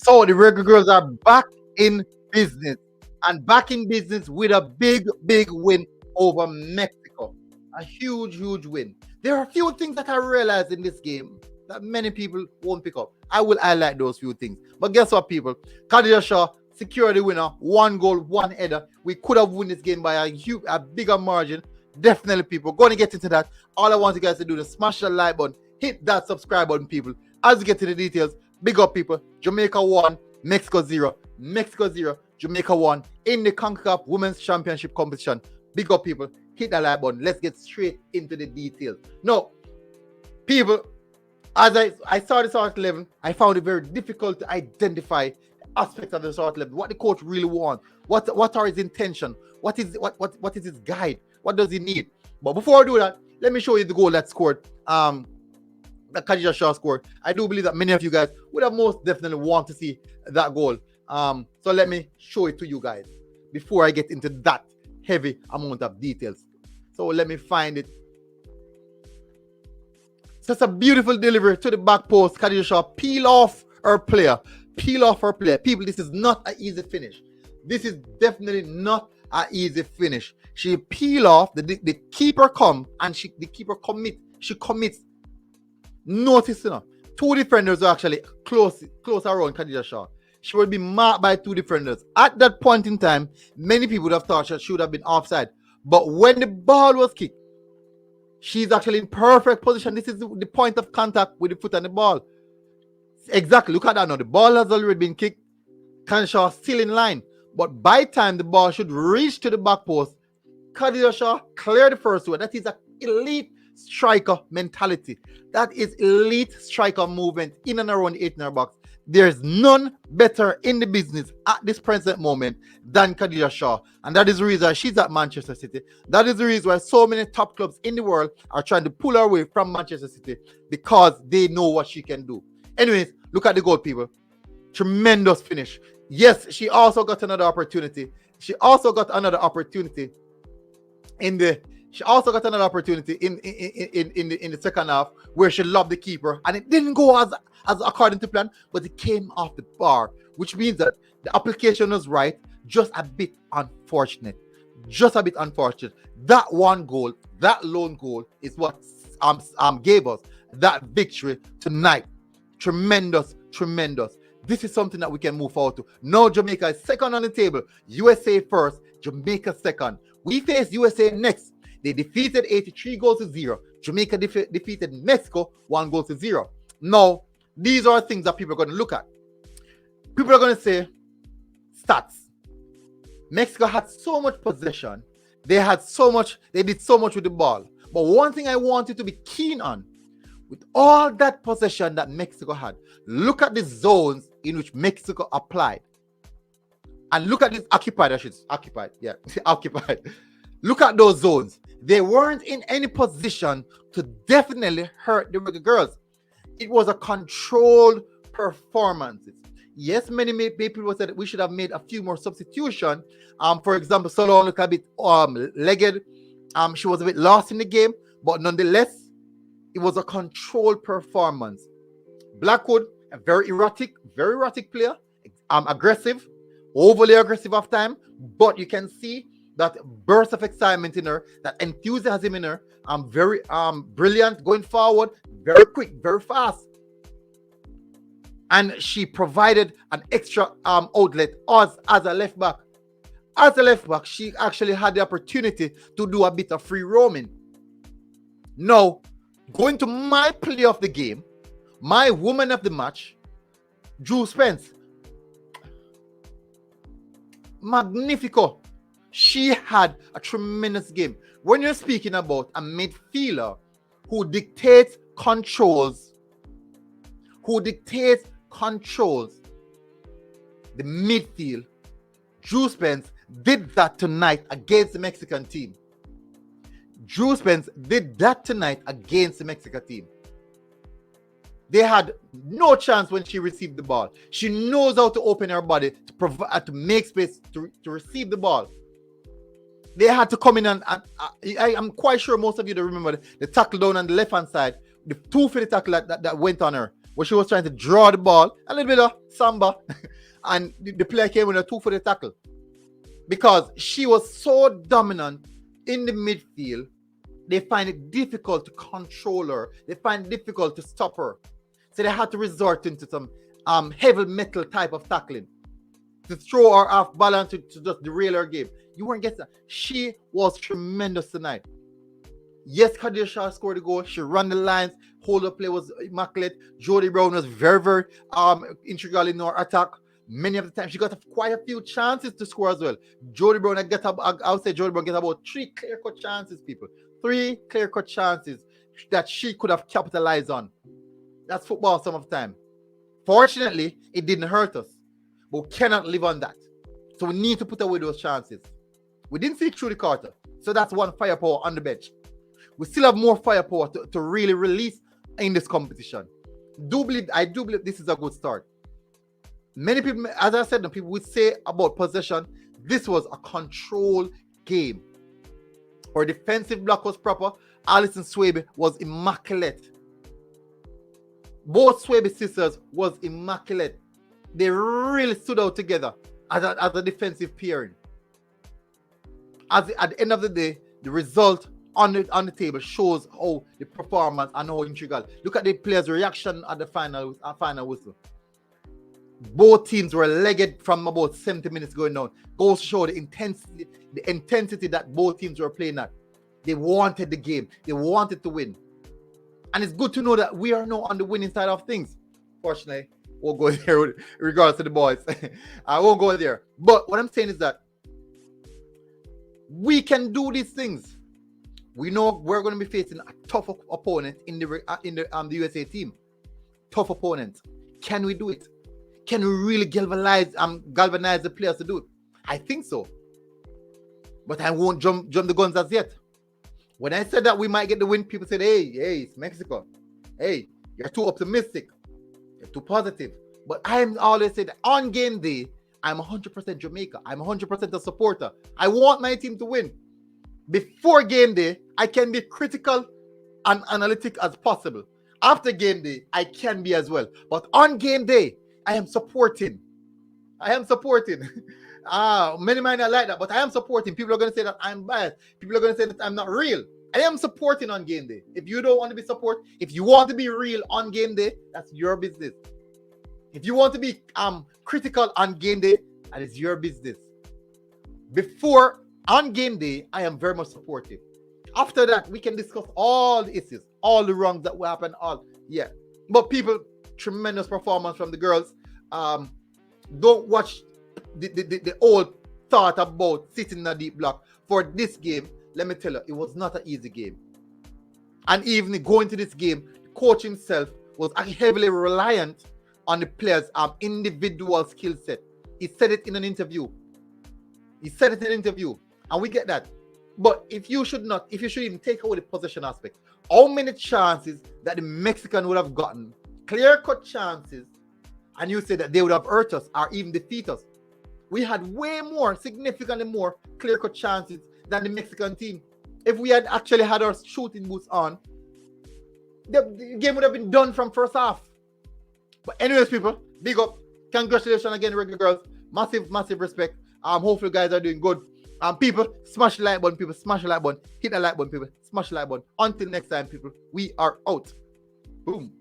So the Reggae Girlz are back in business and back in business with a big win over Mexico. A huge win. There are a few things that I realized in this game that many people won't pick up. I will highlight those few things. But guess what, people? Khadija Shaw secured the winner. 1 goal, 1 header. We could have won this game by a bigger margin. Definitely, people. Going to get into that. All I want you guys to do is smash the like button. Hit that subscribe button, people. As we get to the details, big up, people. Jamaica 1, Mexico 0. Mexico 0, Jamaica 1 in the Concacaf Women's Championship competition. Big up, people. Hit that like button. Let's get straight into the details. Now, people, as I saw the start 11, I found it very difficult to identify the aspects of the start 11. What the coach really wants. What are his intention? What is his guide? What does he need? But before I do that, let me show you the goal that scored. That Khadija Shaw scored. I do believe that many of you guys would have most definitely want to see that goal. So let me show it to you guys before I get into that heavy amount of details. So let me find it. So it's a beautiful delivery to the back post. Khadija Shaw peel off her player. People, this is not an easy finish. This is definitely not an easy finish. She peel off, the keeper come and the keeper commits. Notice, two defenders are actually close around Khadija Shaw. She would be marked by two defenders. At that point in time, many people would have thought she should have been offside. But when the ball was kicked, she's actually in perfect position. This is the point of contact with the foot and the ball. Exactly. Look at that now. The ball has already been kicked. Khadija Shaw still in line. But by time the ball should reach to the back post, Khadija Shaw cleared the first one. That is an elite striker mentality. That is elite striker movement in and around the 8-yard box. There's none better in the business at this present moment than Khadija Shaw. And that is the reason she's at Manchester City. That is the reason why so many top clubs in the world are trying to pull her away from Manchester City, because they know what she can do. Anyways, look at the goal, people. Tremendous finish. Yes, she also got another opportunity. In the second half where she lobbed the keeper, and it didn't go as according to plan, but it came off the bar, which means that the application was right, just a bit unfortunate. That one goal, that lone goal, is what gave us that victory tonight. Tremendous. This is something that we can move forward to. Now Jamaica is second on the table. USA first, Jamaica second. We face USA next. They defeated 83-0. Jamaica defeated Mexico 1-0. Now, these are things that people are going to look at. People are going to say, stats. Mexico had so much possession. They did so much with the ball. But one thing I want you to be keen on, with all that possession that Mexico had, look at the zones in which Mexico applied. And look at this occupied. Look at those zones. They weren't in any position to definitely hurt the Reggae Girlz. It was a controlled performance. Yes, many people said we should have made a few more substitutions. For example, Solo looked a bit legged. She was a bit lost in the game, but nonetheless, it was a controlled performance. Blackwood, a very erratic player, aggressive, overly aggressive of time, but you can see that burst of excitement in her, that enthusiasm in her. Very brilliant going forward, very quick, very fast. And she provided an extra outlet as a left back. As a left back, she actually had the opportunity to do a bit of free roaming. Now, going to my play of the game, my woman of the match, Drew Spence. Magnifico. She had a tremendous game. When you're speaking about a midfielder who dictates controls the midfield, Drew Spence did that tonight against the Mexican team. They had no chance when she received the ball. She knows how to open her body to provide, to make space to receive the ball. They had to come in and I'm quite sure most of you remember the tackle down on the left hand side, the 2 for the tackle that went on her, where she was trying to draw the ball, a little bit of Samba, and the player came with a 2-foot tackle because she was so dominant in the midfield. They find it difficult to control her. They find it difficult to stop her. So they had to resort into some heavy metal type of tackling to throw her off balance, to just derail her game. You weren't getting that. She was tremendous tonight. Yes, Khadija scored the goal. She ran the lines. Hold up play was immaculate. Jodie Brown was very, very integral in her attack. Many of the time, she got quite a few chances to score as well. Jodie Brown, I would say Jodie Brown get about 3 clear-cut chances, people. 3 clear-cut chances that she could have capitalized on. That's football some of the time. Fortunately, it didn't hurt us. But we cannot live on that. So we need to put away those chances. We didn't see through the quarter. So that's one firepower on the bench. We still have more firepower to really release in this competition. I do believe this is a good start. Many people, as I said, people would say about possession, this was a control game. Our defensive block was proper. Alison Swaby was immaculate. Both Swaby sisters was immaculate. They really stood out together as a defensive pairing. At the end of the day, the result on the table shows how the performance and how integral. Look at the players' reaction at the final whistle. Both teams were legged from about 70 minutes going down. Goes to show the intensity that both teams were playing at. They wanted the game. They wanted to win. And it's good to know that we are now on the winning side of things. Fortunately, we'll go there with regards to the boys. I won't go there. But what I'm saying is that we can do these things. We know we're going to be facing a tough opponent in the USA team. Tough opponent. Can we do it? Can we really galvanize the players to do it? I think so. But I won't jump the guns as yet. When I said that we might get the win, people said, hey, it's Mexico. Hey, you're too optimistic. You're too positive. But I'm always saying that on game day, I'm 100% Jamaica. I'm 100% a supporter. I want my team to win. Before game day, I can be critical and analytic as possible. After game day, I can be as well. But on game day, I am supporting. Many might not like that, but I am supporting. People are going to say that I'm biased. People are going to say that I'm not real. I am supporting on game day. If you don't want to be support, if you want to be real on game day, that's your business. If you want to be critical on game day, that is your business. Before, on game day, I am very much supportive. After that, we can discuss all the issues, all the wrongs that will happen, But people, tremendous performance from the girls. Don't watch the old thought about sitting in a deep block. For this game, let me tell you, it was not an easy game. And even going to this game, the coach himself was heavily reliant on the players' individual skill set. He said it in an interview. And we get that. But if you should even take away the possession aspect, how many chances that the Mexican would have gotten, clear-cut chances, and you say that they would have hurt us or even defeat us? We had way more, significantly more clear-cut chances than the Mexican team. If we had actually had our shooting boots on, the game would have been done from first half. But anyways, people, big up. Congratulations again, Reggae Girlz. Massive, massive respect. Hopefully you guys are doing good. People, smash the like button, people. Smash the like button. Hit the like button, people. Smash the like button. Until next time, people, we are out. Boom.